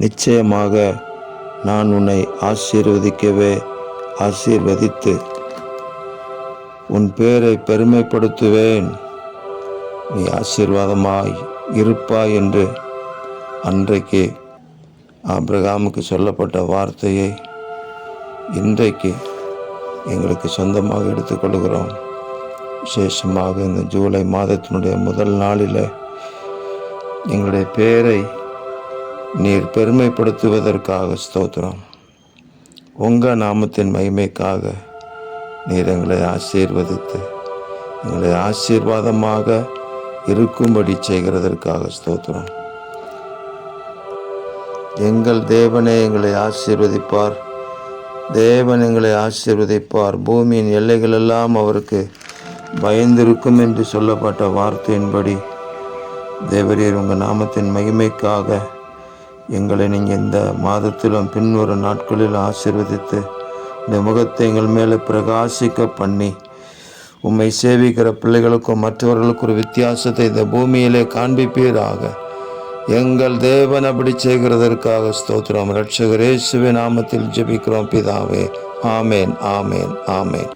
நிச்சயமாக நான் உன்னை ஆசீர்வதித்து உன் பேரை பெருமைப்படுத்துவேன். நீ ஆசீர்வாதமாய் இருப்பாய் என்று அன்றைக்கு ஆபிரகாமுக்கு சொல்லப்பட்ட வார்த்தையை இன்றைக்கு எங்களுக்கு சொந்தமாக எடுத்துக்கொள்கிறோம். விசேஷமாக இந்த ஜூலை மாதத்தினுடைய முதல் நாளில் எங்களுடைய பேரை நீர் பெருமைப்படுத்துவதற்காக ஸ்தோத்திரம். உங்கள் நாமத்தின் மகிமைக்காக நீர் எங்களை ஆசீர்வதித்து எங்களை ஆசீர்வாதமாக இருக்கும்படி செய்கிறதற்காக ஸ்தோத்திரம். எங்கள் தேவனே எங்களை ஆசீர்வதிப்பார். தேவன் எங்களை ஆசீர்வதிப்பார். பூமியின் எல்லைகள் எல்லாம் அவருக்கு பயந்திருக்கும் என்று சொல்லப்பட்ட வார்த்தையின்படி தேவரீர் உங்கள் நாமத்தின் மகிமைக்காக எங்களை நீங்கள் இந்த மாதத்திலும் பின்வரும் நாட்களில் ஆசீர்வதித்து இந்த முகத்தை எங்கள் மேலே பிரகாசிக்க பண்ணி உம்மை சேவிக்கிற பிள்ளைகளுக்கும் மற்றவர்களுக்கும் ஒரு வித்தியாசத்தை இந்த பூமியிலே காண்பிப்பீராக. எங்கள் தேவன் அப்படி செய்கிறதற்காக ஸ்தோத்திரம். இரட்சகர் இயேசுவின் நாமத்தில் ஜெபிக்கிறோம் பிதாவே. ஆமேன், ஆமேன், ஆமேன்.